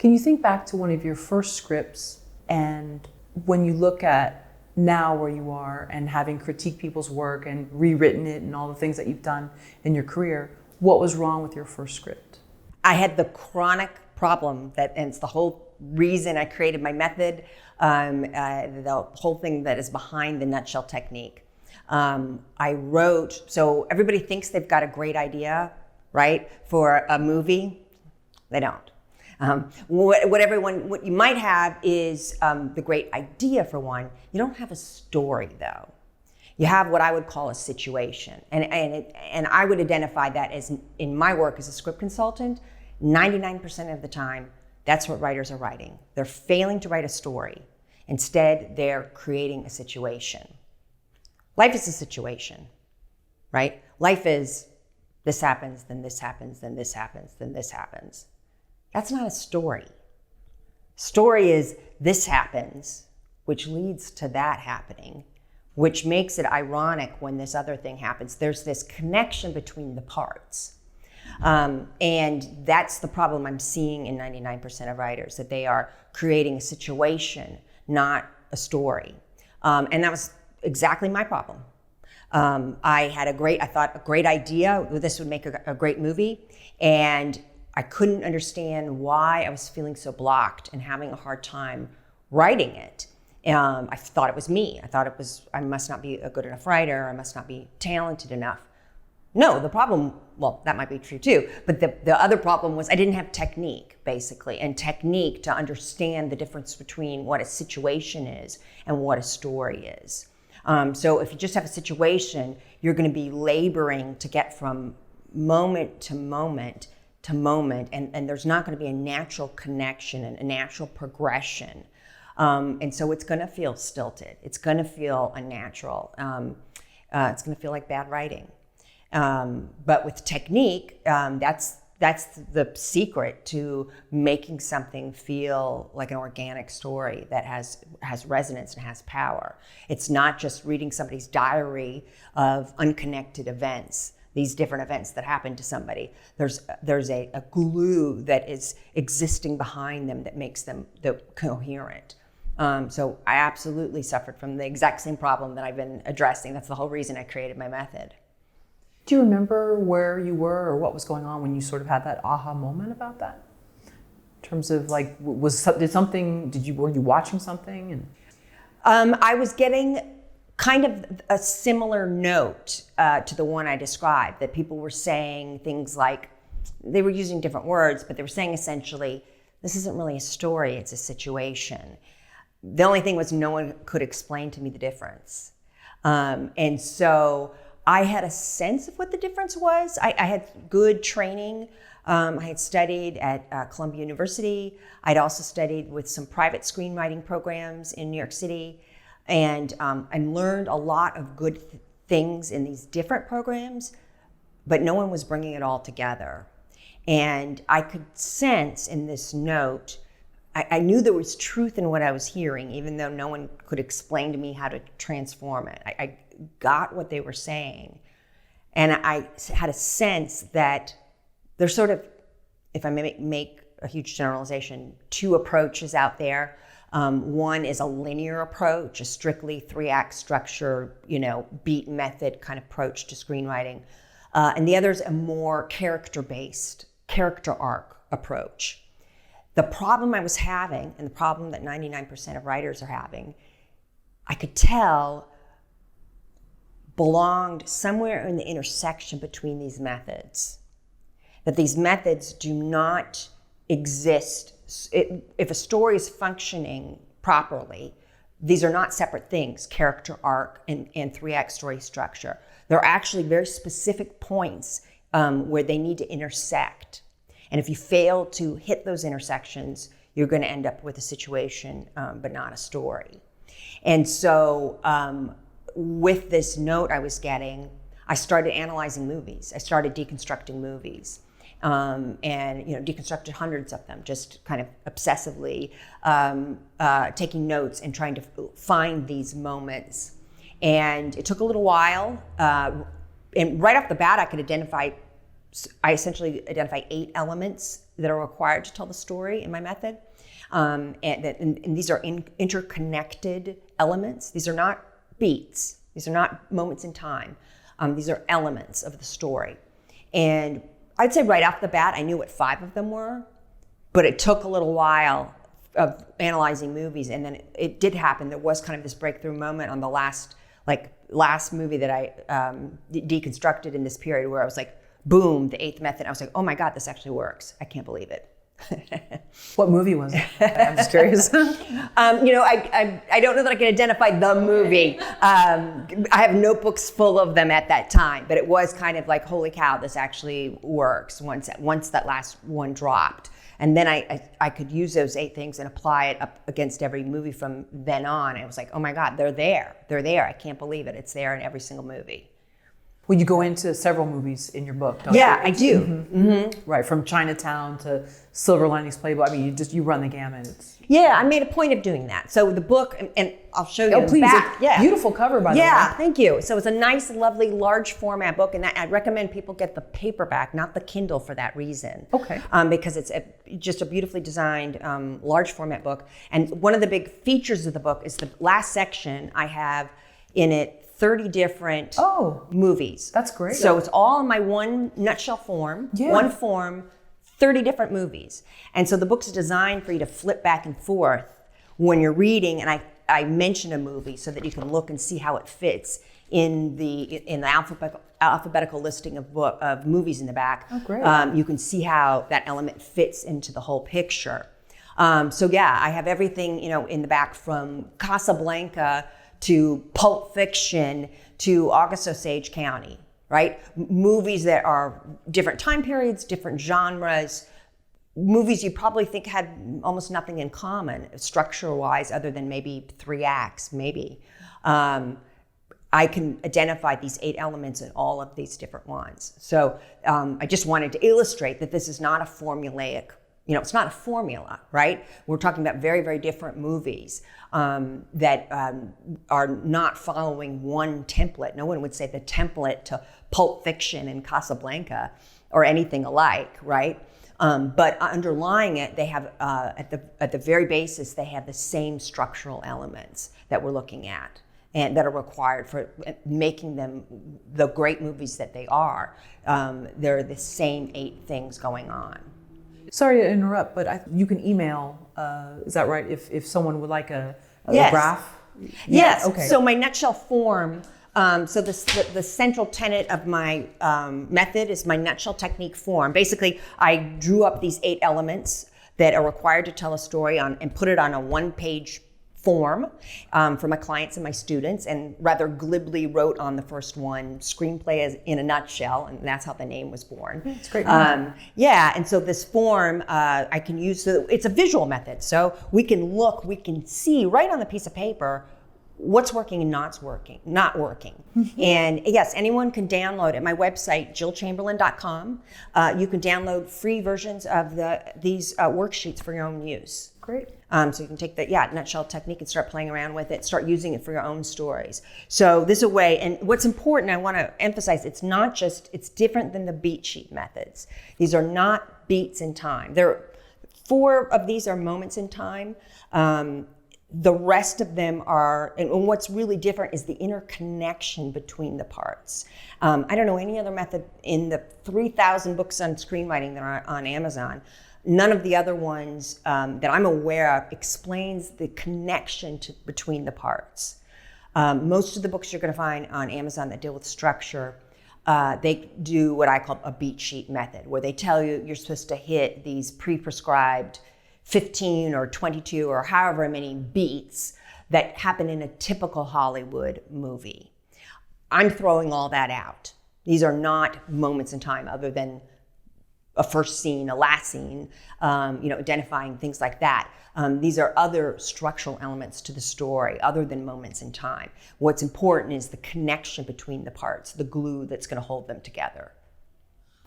Can you think back to one of your first scripts, and when you look at now where you are and having critiqued people's work and rewritten it and all the things that you've done in your career, what was wrong with your first script? I had the chronic problem and it's the whole reason I created my method, the whole thing that is behind the nutshell technique. I wrote, so everybody thinks they've got a great idea, right, for a movie. They don't. What you might have is the great idea for one. You don't have a story though. You have what I would call a situation. And I would identify that as, in my work as a script consultant, 99% of the time, that's what writers are writing. They're failing to write a story. Instead, they're creating a situation. Life is a situation, right? Life is this happens, then this happens, then this happens, then this happens. That's not a story. Story is this happens, which leads to that happening, which makes it ironic when this other thing happens. There's this connection between the parts. And that's the problem I'm seeing in 99% of writers, that they are creating a situation, not a story. And that was exactly my problem. I thought a great idea, this would make a great movie, and I couldn't understand why I was feeling so blocked and having a hard time writing it. I thought it was me. I must not be a good enough writer. I must not be talented enough. No, the problem, well, that might be true too, but the other problem was I didn't have technique, basically, and technique to understand the difference between what a situation is and what a story is. So if you just have a situation, you're going to be laboring to get from moment to moment to moment, and there's not going to be a natural connection and a natural progression. And so it's going to feel stilted. It's going to feel unnatural. It's going to feel like bad writing. But with technique, that's the secret to making something feel like an organic story that has resonance and has power. It's not just reading somebody's diary of unconnected events, these different events that happen to somebody. There's a glue that is existing behind them that makes them coherent. So I absolutely suffered from the exact same problem that I've been addressing. That's the whole reason I created my method. Do you remember where you were or what was going on when you sort of had that aha moment about that? In terms of like, were you watching something? And I was getting kind of a similar note to the one I described, that people were saying things like, they were using different words, but they were saying essentially, this isn't really a story, it's a situation. The only thing was no one could explain to me the difference. And so I had a sense of what the difference was. I had good training. I had studied at Columbia University. I'd also studied with some private screenwriting programs in New York City. And I learned a lot of good things in these different programs, but no one was bringing it all together. And I could sense in this note, I knew there was truth in what I was hearing, even though no one could explain to me how to transform it. I got what they were saying. And I had a sense that there's sort of, if I may make a huge generalization, two approaches out there. One is a linear approach, a strictly 3-act structure, beat method kind of approach to screenwriting. And the other is a more character-based, character arc approach. The problem I was having, and the problem that 99% of writers are having, I could tell belonged somewhere in the intersection between these methods. That these methods do not exist. If a story is functioning properly, these are not separate things, character arc and 3-act story structure. They're actually very specific points where they need to intersect. And if you fail to hit those intersections, you're going to end up with a situation, but not a story. And so with this note I was getting, I started analyzing movies. I started deconstructing movies. And deconstructed hundreds of them, just kind of obsessively taking notes and trying to find these moments. And it took a little while. And right off the bat, I essentially identify 8 elements that are required to tell the story in my method. And these are interconnected elements. These are not beats. These are not moments in time. These are elements of the story. And I'd say right off the bat, I knew what 5 of them were, but it took a little while of analyzing movies. And then it did happen. There was kind of this breakthrough moment on the last movie that I deconstructed in this period where I was like, boom, the 8th method. I was like, oh my God, this actually works. I can't believe it. What movie was it? I'm just curious. I don't know that I can identify the movie. I have notebooks full of them at that time, but it was kind of like, holy cow, this actually works once that last one dropped. And then I could use those 8 things and apply it up against every movie from then on. It was like, oh my God, they're there. They're there. I can't believe it. It's there in every single movie. Well, you go into several movies in your book, don't you? Yeah, I do. Mm-hmm. Mm-hmm. Right, from Chinatown to Silver Linings Playbook. I mean, you run the gamut. Yeah, I made a point of doing that. So the book, and I'll show you. Oh, please! Back. Yeah, beautiful cover, by the way. Yeah, thank you. So it's a nice, lovely, large format book, and I'd recommend people get the paperback, not the Kindle, for that reason. Okay. Because it's just a beautifully designed, large format book. And one of the big features of the book is the last section. I have in it 30 different movies. That's great. So it's all in my one nutshell form, one form, 30 different movies. And so the book's designed for you to flip back and forth when you're reading, and I mention a movie so that you can look and see how it fits in the alphabetical listing of movies in the back. Oh, great. You can see how that element fits into the whole picture. So yeah, I have everything, in the back from Casablanca to Pulp Fiction to August Osage County, right? Movies that are different time periods, different genres, movies you probably think had almost nothing in common structure-wise other than maybe 3 acts, maybe. I can identify these 8 elements in all of these different ones. So I just wanted to illustrate that this is not a formulaic, it's not a formula, right? We're talking about very, very different movies that are not following one template. No one would say the template to Pulp Fiction and Casablanca or anything alike, right? But underlying it, they have, at the very basis, they have the same structural elements that we're looking at and that are required for making them the great movies that they are. They're the same 8 things going on. Sorry to interrupt, but you can email, is that right, if someone would like a yes. graph? Yes, okay. So my nutshell form, so the central tenet of my method is my nutshell technique form. Basically, I drew up these 8 elements that are required to tell a story and put it on a 1-page form for my clients and my students, and rather glibly wrote on the first one, Screenplay as in a nutshell, and that's how the name was born. It's great. And so this form I can use, it's a visual method, so we can see right on the piece of paper what's working and not working. Mm-hmm. And yes, anyone can download at my website, jillchamberlain.com. You can download free versions of these worksheets for your own use. Great. So you can take the nutshell technique and start playing around with it, start using it for your own stories. So this is a way, and what's important, I want to emphasize, it's different than the beat sheet methods. These are not beats in time. 4 of these are moments in time. The rest of them are, and what's really different is the interconnection between the parts. I don't know any other method in the 3,000 books on screenwriting that are on Amazon. None of the other ones that I'm aware of explains the connection between the parts. Most of the books you're going to find on Amazon that deal with structure, they do what I call a beat sheet method, where they tell you you're supposed to hit these pre-prescribed 15 or 22 or however many beats that happen in a typical Hollywood movie. I'm throwing all that out. These are not moments in time other than a first scene, a last scene, identifying things like that. These are other structural elements to the story other than moments in time. What's important is the connection between the parts, the glue that's going to hold them together.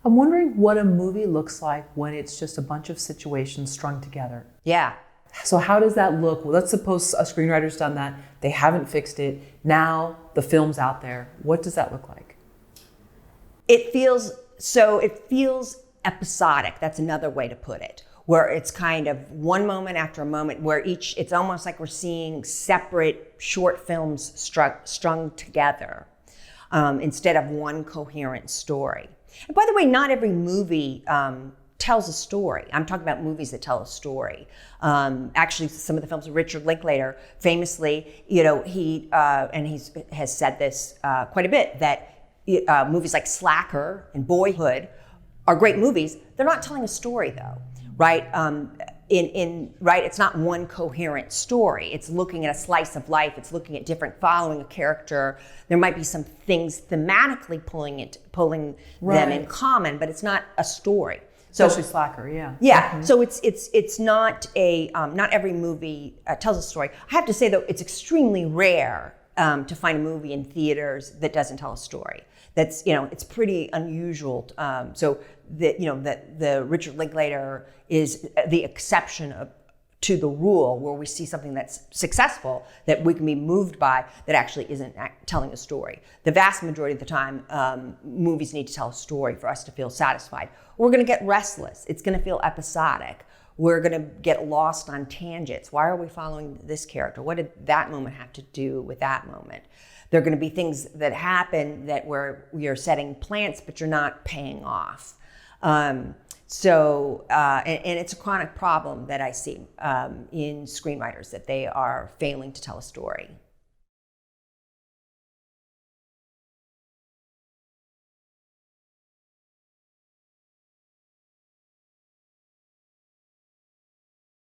I'm wondering what a movie looks like when it's just a bunch of situations strung together. Yeah. So how does that look? Well, let's suppose a screenwriter's done that. They haven't fixed it. Now the film's out there. What does that look like? It feels episodic. That's another way to put it, where it's kind of one moment after a moment, where it's almost like we're seeing separate short films strung together instead of one coherent story. And by the way, not every movie tells a story. I'm talking about movies that tell a story. Actually, some of the films of Richard Linklater, famously, he has said this quite a bit, that movies like Slacker and Boyhood are great movies. They're not telling a story, though, right? Right, it's not one coherent story. It's looking at a slice of life. It's looking at following a character. There might be some things thematically pulling them in common, but it's not a story. So, especially Slacker, yeah. Yeah. Mm-hmm. So it's not not every movie tells a story. I have to say though, it's extremely rare to find a movie in theaters that doesn't tell a story. That's it's pretty unusual. So the Richard Linklater is the exception to the rule, where we see something that's successful that we can be moved by that actually isn't telling a story. The vast majority of the time, movies need to tell a story for us to feel satisfied. We're going to get restless. It's going to feel episodic. We're going to get lost on tangents. Why are we following this character? What did that moment have to do with that moment? There are going to be things that happen where you're setting plants, but you're not paying off. And it's a chronic problem that I see in screenwriters, that they are failing to tell a story.